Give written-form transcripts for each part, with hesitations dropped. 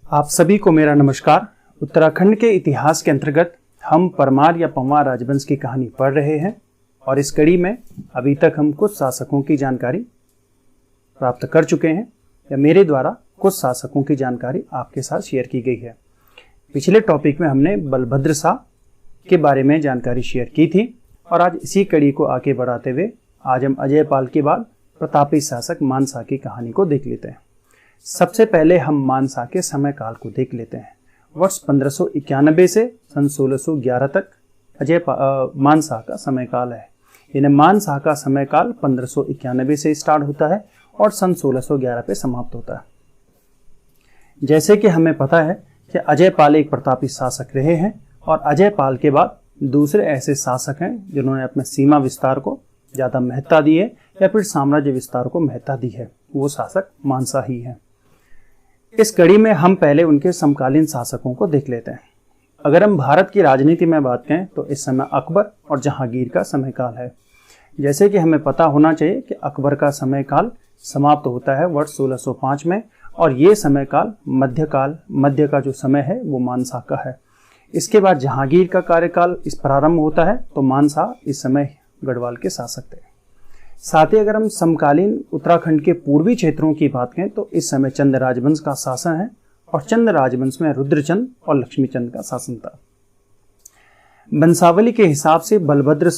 आप सभी को मेरा नमस्कार। उत्तराखंड के इतिहास के अंतर्गत हम परमार या पंवार राजवंश की कहानी पढ़ रहे हैं और इस कड़ी में अभी तक हम कुछ शासकों की जानकारी प्राप्त कर चुके हैं या मेरे द्वारा कुछ शासकों की जानकारी आपके साथ शेयर की गई है। पिछले टॉपिक में हमने बलभद्र शाह के बारे में जानकारी शेयर की थी और आज इसी कड़ी को आगे बढ़ाते हुए आज हम अजयपाल के बाद प्रतापी शासक मानसा की कहानी को देख लेते हैं। सबसे पहले हम मानसा के समय काल को देख लेते हैं। वर्ष 1591 से सन 1611 तक मानसा का समय काल है। यानी मानसा का समय काल 1591 से स्टार्ट होता है और सन 1611 पे समाप्त होता है। जैसे कि हमें पता है कि अजयपाल एक प्रतापी शासक रहे हैं और अजयपाल के बाद दूसरे ऐसे शासक हैं जिन्होंने अपने सीमा विस्तार को ज़्यादा महत्ता दी है या फिर साम्राज्य विस्तार को महत्ता दी है। वो शासक मानसा ही है। इस कड़ी में हम पहले उनके समकालीन शासकों को देख लेते हैं। अगर हम भारत की राजनीति में बात करें तो इस समय अकबर और जहांगीर का समय काल है। जैसे कि हमें पता होना चाहिए कि अकबर का समय काल समाप्त होता है वर्ष 1605 में और ये समय काल मध्य का जो समय है वो मानसा का है। इसके बाद जहांगीर का कार्यकाल इस प्रारंभ होता है तो मानसा इस समय गढ़वाल के शासक थे। साथ ही अगर हम समकालीन उत्तराखंड के पूर्वी क्षेत्रों की बात करें तो इस समय चंद राजवंश का शासन है और चंद राजवंश में रुद्रचंद और लक्ष्मीचंद का शासन था। वंशावली के हिसाब से बलभद्र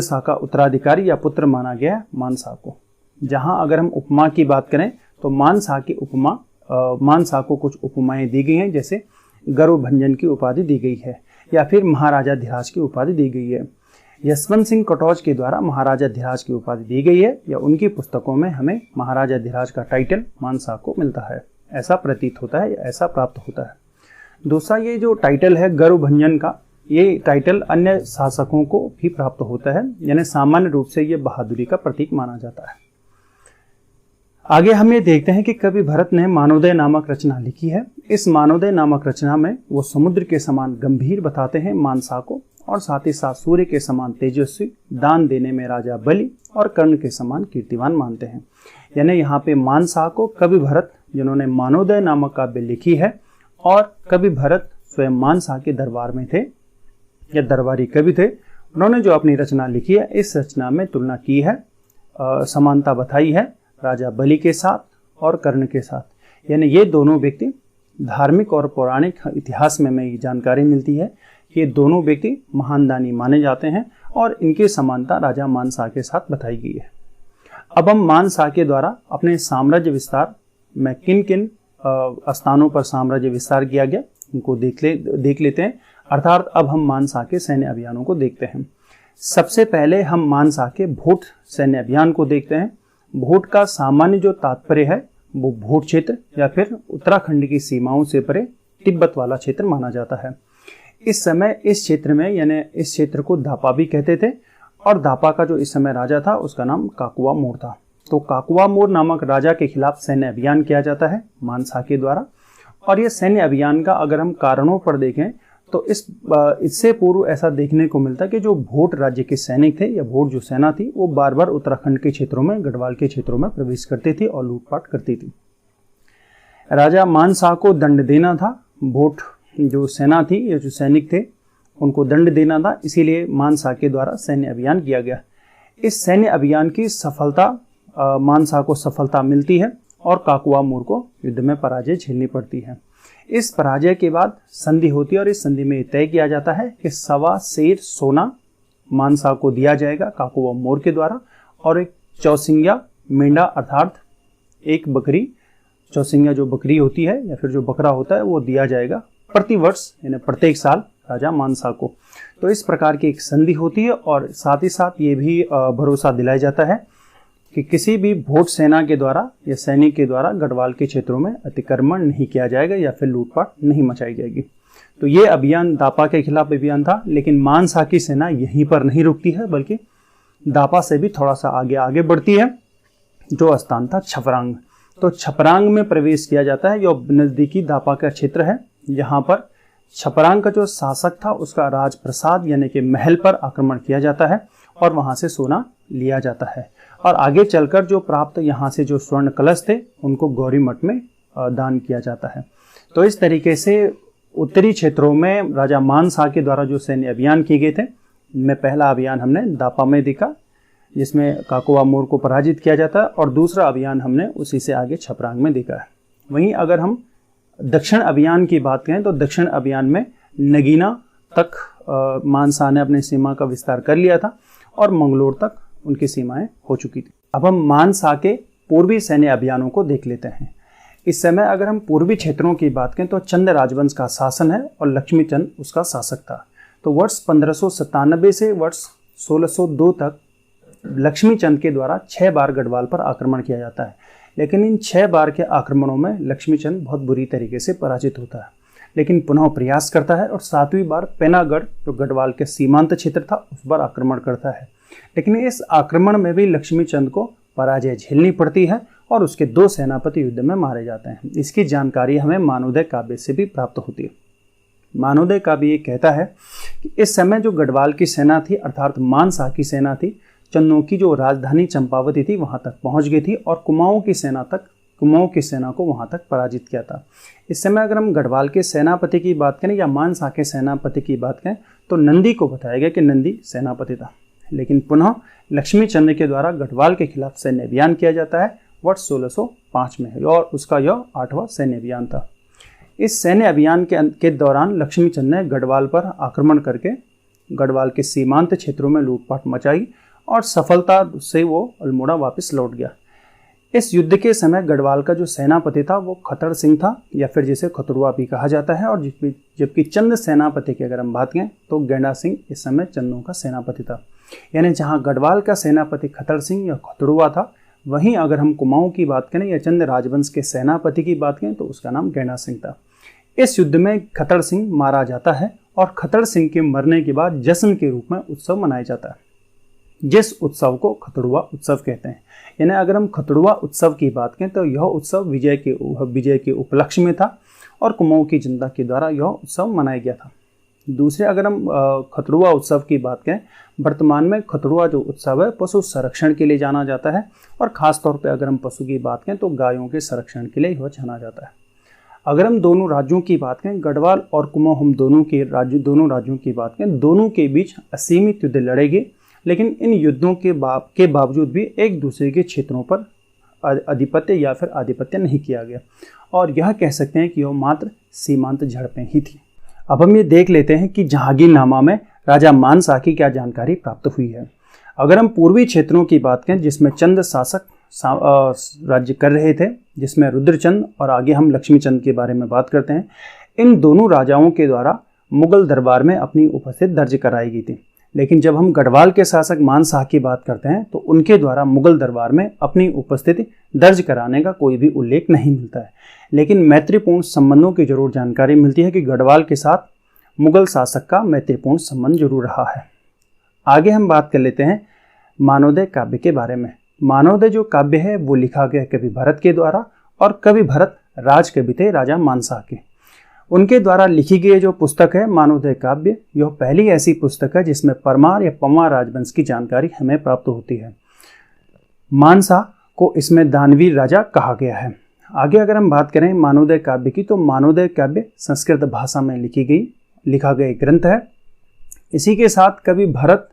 शाह का उत्तराधिकारी या पुत्र माना गया मानसा को। जहां अगर हम उपमा की बात करें तो मानसा को कुछ उपमाएं दी गई हैं, जैसे गरुभंजन की उपाधि दी गई है या फिर महाराजा धीराज की उपाधि दी गई है। यशवंत सिंह कटौज के द्वारा महाराजा धीराज की उपाधि दी गई है या उनकी पुस्तकों में हमें महाराजा धीराज का टाइटल मानसा को मिलता है, ऐसा प्रतीत होता है या ऐसा प्राप्त होता है। दूसरा, ये जो टाइटल है गरुभंजन का, ये टाइटल अन्य शासकों को भी प्राप्त होता है, यानी सामान्य रूप से ये बहादुरी का प्रतीक माना जाता है। आगे हम ये देखते हैं कि कवि भरत ने मानवोदय नामक रचना लिखी है। इस मानवोदय नामक रचना में वो समुद्र के समान गंभीर बताते हैं मानसा को और साथ ही साथ सूर्य के समान तेजस्वी, दान देने में राजा बलि और कर्ण के समान कीर्तिवान मानते हैं। यानी यहाँ पे मानसा को कवि भरत, जिन्होंने मानवोदय नामक काव्य लिखी है, और कवि भरत स्वयं मानसा के दरबार में थे या दरबारी कवि थे। उन्होंने जो अपनी रचना लिखी है इस रचना में तुलना की है, समानता बताई है राजा बलि के साथ और कर्ण के साथ। यानी ये दोनों व्यक्ति, धार्मिक और पौराणिक इतिहास में हमें ये जानकारी मिलती है कि ये दोनों व्यक्ति महान दानी माने जाते हैं और इनकी समानता राजा मानसा के साथ बताई गई है। अब हम मानसा के द्वारा अपने साम्राज्य विस्तार में किन किन स्थानों पर साम्राज्य विस्तार किया गया उनको देख लेते हैं। अर्थात अब हम मानसा के सैन्य अभियानों को देखते हैं। सबसे पहले हम मानसा के भोट सैन्य अभियान को देखते हैं। भोट का सामान्य जो तात्पर्य है वो भोट क्षेत्र या फिर उत्तराखंड की सीमाओं से परे तिब्बत वाला क्षेत्र माना जाता है। इस समय इस क्षेत्र में, यानी इस क्षेत्र को दापा भी कहते थे और दापा का जो इस समय राजा था उसका नाम काकुआ मोर था। तो काकुआ मोर नामक राजा के खिलाफ सैन्य अभियान किया जाता है मानसा के द्वारा। और ये सैन्य अभियान का अगर हम कारणों पर देखें तो इससे पूर्व ऐसा देखने को मिलता है कि जो भोट राज्य के सैनिक थे या भोट जो सेना थी वो बार बार उत्तराखंड के क्षेत्रों में, गढ़वाल के क्षेत्रों में प्रवेश करती थी और लूटपाट करती थी। राजा मानसा को दंड देना था, भोट जो सेना थी या जो सैनिक थे उनको दंड देना था, इसीलिए मानसा के द्वारा सैन्य अभियान किया गया। इस सैन्य अभियान की सफलता, मानसा को सफलता मिलती है और काकुआ मोर को युद्ध में पराजय झेलनी पड़ती है। इस पराजय के बाद संधि होती है और इस संधि में तय किया जाता है कि 1.25 सेर सोना मानसा को दिया जाएगा काकुआ मोर के द्वारा और एक चौसिंगा मेंढा, अर्थात एक बकरी, चौसिंगा जो बकरी होती है या फिर जो बकरा होता है वो दिया जाएगा प्रति वर्ष, यानी प्रत्येक साल राजा मानसा को। तो इस प्रकार की एक संधि होती है और साथ ही साथ ये भी भरोसा दिलाया जाता है कि किसी भी भोट सेना के द्वारा या सैनिक के द्वारा गढ़वाल के क्षेत्रों में अतिक्रमण नहीं किया जाएगा या फिर लूटपाट नहीं मचाई जाएगी। तो ये अभियान दापा के खिलाफ अभियान था, लेकिन मानसा की सेना यहीं पर नहीं रुकती है बल्कि दापा से भी थोड़ा सा आगे बढ़ती है, जो स्थान था छपरांग। तो छपरांग में प्रवेश किया जाता है, जो नज़दीकी दापा का क्षेत्र है। यहाँ पर छपरांग का जो शासक था उसका राजप्रसाद यानी कि महल पर आक्रमण किया जाता है और वहाँ से सोना लिया जाता है और आगे चलकर जो प्राप्त यहाँ से जो स्वर्ण कलश थे उनको गौरी मठ में दान किया जाता है। तो इस तरीके से उत्तरी क्षेत्रों में राजा मानसा के द्वारा जो सैन्य अभियान किए गए थे, इनमें पहला अभियान हमने दापा में देखा जिसमें काकोवा मोर को पराजित किया जाता है, और दूसरा अभियान हमने उसी से आगे छपरांग में देखा है। वहीं अगर हम दक्षिण अभियान की बात करें तो दक्षिण अभियान में नगीना तक मानसा ने अपनी सीमा का विस्तार कर लिया था और मंगलोर तक उनकी सीमाएं हो चुकी थी। अब हम मानसा के पूर्वी सैन्य अभियानों को देख लेते हैं। इस समय अगर हम पूर्वी क्षेत्रों की बात करें तो चंद राजवंश का शासन है और लक्ष्मीचंद उसका शासक था। तो वर्ष 1597 से वर्ष 1602 तक लक्ष्मीचंद के द्वारा 6 बार गढ़वाल पर आक्रमण किया जाता है, लेकिन इन 6 बार के आक्रमणों में लक्ष्मीचंद बहुत बुरी तरीके से पराजित होता है, लेकिन पुनः प्रयास करता है और 7वीं बार पेनागढ़ जो गढ़वाल के सीमांत क्षेत्र था उस पर आक्रमण करता है। लेकिन इस आक्रमण में भी लक्ष्मीचंद को पराजय झेलनी पड़ती है और उसके 2 सेनापति युद्ध में मारे जाते हैं। इसकी जानकारी हमें मानोदय काव्य से भी प्राप्त होती है। मानोदय काव्य ये कहता है कि इस समय जो गढ़वाल की सेना थी अर्थात मानसा की सेना थी, चन्नों की जो राजधानी चंपावती थी वहां तक पहुंच गई थी और कुमाऊं की सेना को वहां तक पराजित किया था। इस समय अगर हम गढ़वाल के सेनापति की बात करें या मानसा के सेनापति की बात करें तो नंदी को बताया गया कि नंदी सेनापति था, लेकिन पुनः लक्ष्मीचंद के द्वारा गढ़वाल के खिलाफ सैन्य अभियान किया जाता है वर्ष 1605 में और उसका यह 8वां सैन्य अभियान था। इस सैन्य अभियान के दौरान लक्ष्मीचंद ने गढ़वाल पर आक्रमण करके गढ़वाल के सीमांत क्षेत्रों में लूटपाट मचाई और सफलता से वो अल्मोड़ा वापस लौट गया। इस युद्ध के समय गढ़वाल का जो सेनापति था वो खतर सिंह था या फिर जिसे खतरुआ भी कहा जाता है, और जबकि चंद सेनापति की अगर हम बात करें तो गेंडा सिंह इस समय चंदों का सेनापति था। यानी जहां गढ़वाल का सेनापति खतर सिंह या खतरुआ था, वहीं अगर हम कुमाऊं की बात करें या चंद राजवंश के सेनापति की बात करें तो उसका नाम गेंडा सिंह था। इस युद्ध में खतर सिंह मारा जाता है और खतर सिंह के मरने के बाद जश्न के रूप में उत्सव मनाया जाता है, जिस उत्सव को खतरुआ उत्सव कहते हैं। यानी अगर हम खतरुआ उत्सव की बात करें तो यह उत्सव विजय के उपलक्ष्य में था और कुमाऊं की जनता के द्वारा यह उत्सव मनाया गया था। दूसरे अगर हम खतरुआ उत्सव की बात करें, वर्तमान में खतरुआ जो उत्सव है पशु संरक्षण के लिए जाना जाता है और ख़ास तौर पे अगर हम पशु की बात करें तो गायों के संरक्षण के लिए यह जाना जाता है। अगर हम दोनों राज्यों की बात करें, गढ़वाल और कुमाऊं, हम दोनों राज्यों की बात करें, दोनों के बीच असीमित युद्ध लड़े गए, लेकिन इन युद्धों के बावजूद भी एक दूसरे के क्षेत्रों पर आधिपत्य नहीं किया गया और यह कह सकते हैं कि यह मात्र सीमांत झड़पें ही थी। अब हम ये देख लेते हैं कि जहांगीरनामा में राजा मानसा की क्या जानकारी प्राप्त हुई है। अगर हम पूर्वी क्षेत्रों की बात करें जिसमें चंद शासक राज्य कर रहे थे, जिसमें रुद्रचंद और आगे हम लक्ष्मीचंद के बारे में बात करते हैं, इन दोनों राजाओं के द्वारा मुगल दरबार में अपनी उपस्थिति दर्ज कराई गई थी। लेकिन जब हम गढ़वाल के शासक मानसा की बात करते हैं तो उनके द्वारा मुगल दरबार में अपनी उपस्थिति दर्ज कराने का कोई भी उल्लेख नहीं मिलता है, लेकिन मैत्रीपूर्ण संबंधों की जरूर जानकारी मिलती है कि गढ़वाल के साथ मुगल शासक का मैत्रीपूर्ण संबंध जरूर रहा है। आगे हम बात कर लेते हैं मानोदय काव्य के बारे में। मानोदय जो काव्य है वो लिखा गया कवि भरत के द्वारा और कवि भरत राजकवि थे राजा मानसा के। उनके द्वारा लिखी गई जो पुस्तक है मानोदय काव्य, यह पहली ऐसी पुस्तक है जिसमें परमार या पंवार राजवंश की जानकारी हमें प्राप्त होती है। मानसा को इसमें दानवीर राजा कहा गया है। आगे अगर हम बात करें मानोदय काव्य की तो मानोदय काव्य संस्कृत भाषा में लिखा गया ग्रंथ है। इसी के साथ कवि भरत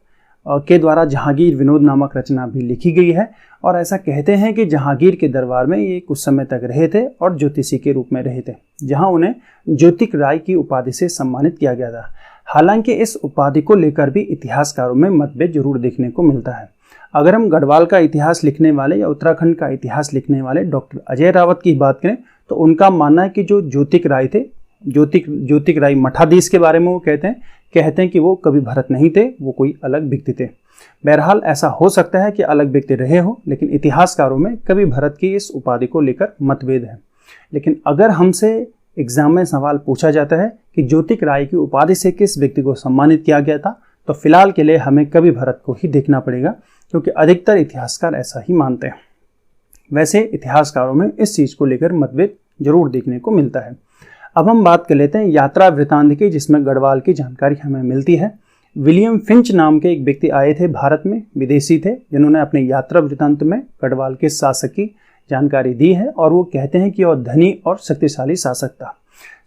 के द्वारा जहांगीर विनोद नामक रचना भी लिखी गई है और ऐसा कहते हैं कि जहांगीर के दरबार में ये कुछ समय तक रहे थे और ज्योतिषी के रूप में रहे थे, जहां उन्हें ज्योतिक राय की उपाधि से सम्मानित किया गया था। हालांकि इस उपाधि को लेकर भी इतिहासकारों में मतभेद जरूर देखने को मिलता है। अगर हम गढ़वाल का इतिहास लिखने वाले या उत्तराखंड का इतिहास लिखने वाले डॉक्टर अजय रावत की बात करें तो उनका मानना है कि जो ज्योतिक राय थे, ज्योतिक राय मठाधीश के बारे में वो कहते हैं कि वो कभी भरत नहीं थे, वो कोई अलग व्यक्ति थे। बहरहाल ऐसा हो सकता है कि अलग व्यक्ति रहे हो, लेकिन इतिहासकारों में कभी भरत की इस उपाधि को लेकर मतभेद है। लेकिन अगर हमसे एग्जाम में सवाल पूछा जाता है कि ज्योतिक राय की उपाधि से किस व्यक्ति को सम्मानित किया गया था, तो फिलहाल के लिए हमें कवि भरत को ही देखना पड़ेगा, क्योंकि अधिकतर इतिहासकार ऐसा ही मानते हैं। वैसे इतिहासकारों में इस चीज़ को लेकर मतभेद जरूर देखने को मिलता है। अब हम बात कर लेते हैं यात्रा वृतांत की, जिसमें गढ़वाल की जानकारी हमें मिलती है। विलियम फिंच नाम के एक व्यक्ति आए थे भारत में, विदेशी थे, जिन्होंने अपने यात्रा वृतांत में गढ़वाल के शासक की जानकारी दी है और वो कहते हैं कि वह धनी और शक्तिशाली शासक था।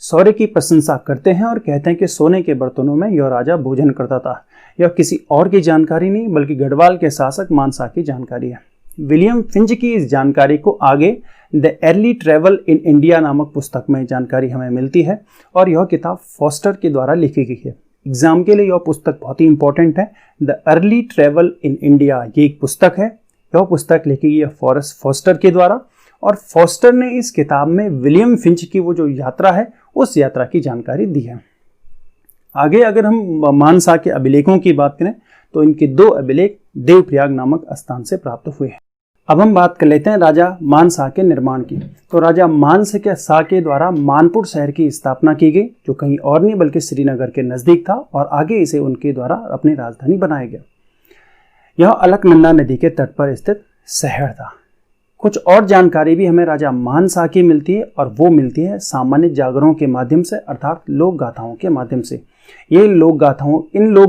शौर्य की प्रशंसा करते हैं और कहते हैं कि सोने के बर्तनों में यह राजा भोजन करता था। यह किसी और की जानकारी नहीं बल्कि गढ़वाल के शासक मानसा की जानकारी है। विलियम फिंच की इस जानकारी को आगे the early travel in India नामक पुस्तक में जानकारी हमें मिलती है और यह किताब फॉस्टर के द्वारा लिखी गई है। एग्जाम के लिए यह पुस्तक बहुत ही इंपॉर्टेंट है। The early travel in India ये एक पुस्तक है। यह पुस्तक लिखी गई है फॉरेस्ट फॉस्टर के द्वारा और फॉस्टर ने इस किताब में विलियम फिंच की वो जो यात्रा है उस यात्रा की जानकारी दी है। आगे अगर हम मानसा के अभिलेखों की बात करें तो इनके 2 अभिलेख देवप्रयाग नामक स्थान से प्राप्त हुए हैं। अब हम बात कर लेते हैं राजा मानसा के निर्माण की। तो राजा मानसा के शाह के द्वारा मानपुर शहर की स्थापना की गई, जो कहीं और नहीं बल्कि श्रीनगर के नज़दीक था और आगे इसे उनके द्वारा अपनी राजधानी बनाया गया। यह अलकनंदा नदी के तट पर स्थित शहर था। कुछ और जानकारी भी हमें राजा मानसा की मिलती है और वो मिलती है सामान्य जागरों के माध्यम से, अर्थात लोक गाथाओं के माध्यम से। इन लोक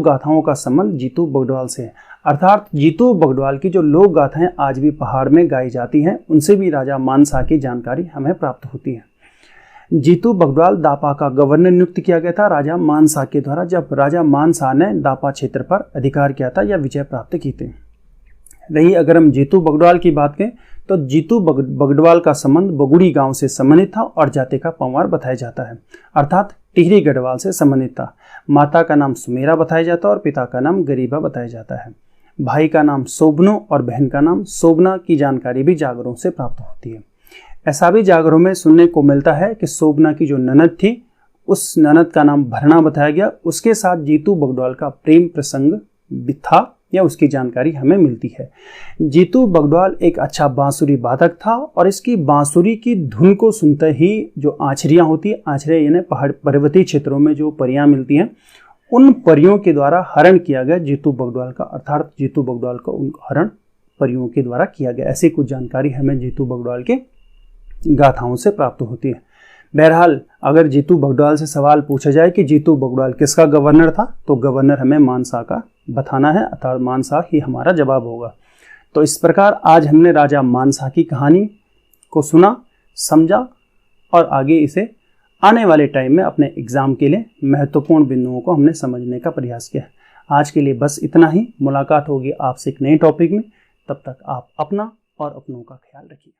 गाथाओं का संबंध जीतू बगडवाल से है, अर्थात जीतू बगडवाल की जो लोक गाथाएं आज भी पहाड़ में गाई जाती हैं उनसे भी राजा मानसा की जानकारी हमें प्राप्त होती है। जीतू बगडवाल दापा का गवर्नर नियुक्त किया गया था राजा मानसा के द्वारा, जब राजा मानसा ने दापा क्षेत्र पर अधिकार किया था या विजय प्राप्त की थी। रही अगर हम जीतू बगडवाल की बात करें तो जीतू बगडवाल का संबंध बगुड़ी गांव से संबंधित था और जाति का पंवार बताया जाता है, अर्थात टिहरी गढ़वाल से संबंधित था। माता का नाम सुमेरा बताया जाता है और पिता का नाम गरीबा बताया जाता है। भाई का नाम सोबनो और बहन का नाम सोबना की जानकारी भी जागरों से प्राप्त होती है। ऐसा भी जागरों में सुनने को मिलता है कि सोबना की जो ननद थी उस ननद का नाम भरना बताया गया, उसके साथ जीतू बगडवाल का प्रेम प्रसंग भी था या उसकी जानकारी हमें मिलती है। जीतू बगडवाल एक अच्छा बांसुरी वादक था और इसकी बांसुरी की धुन को सुनते ही जो आँचरियाँ होती है, आँचरियाँ यानी पहाड़ पर्वतीय क्षेत्रों में जो परियां मिलती हैं, उन परियों के द्वारा हरण किया गया जीतू बगडवाल का, अर्थात जीतू बगडवाल का हरण परियों के द्वारा किया गया। ऐसी कुछ जानकारी हमें जीतू बगडवाल के गाथाओं से प्राप्त होती है। बहरहाल अगर जीतू बगडवाल से सवाल पूछा जाए कि जीतू बगडवाल किसका गवर्नर था तो गवर्नर हमें मानसा का बताना है, अर्थात मानसा ही हमारा जवाब होगा। तो इस प्रकार आज हमने राजा मानसा की कहानी को सुना, समझा और आगे इसे आने वाले टाइम में अपने एग्जाम के लिए महत्वपूर्ण बिंदुओं को हमने समझने का प्रयास किया। आज के लिए बस इतना ही। मुलाकात होगी आपसे एक नए टॉपिक में। तब तक आप अपना और अपनों का ख्याल रखिए।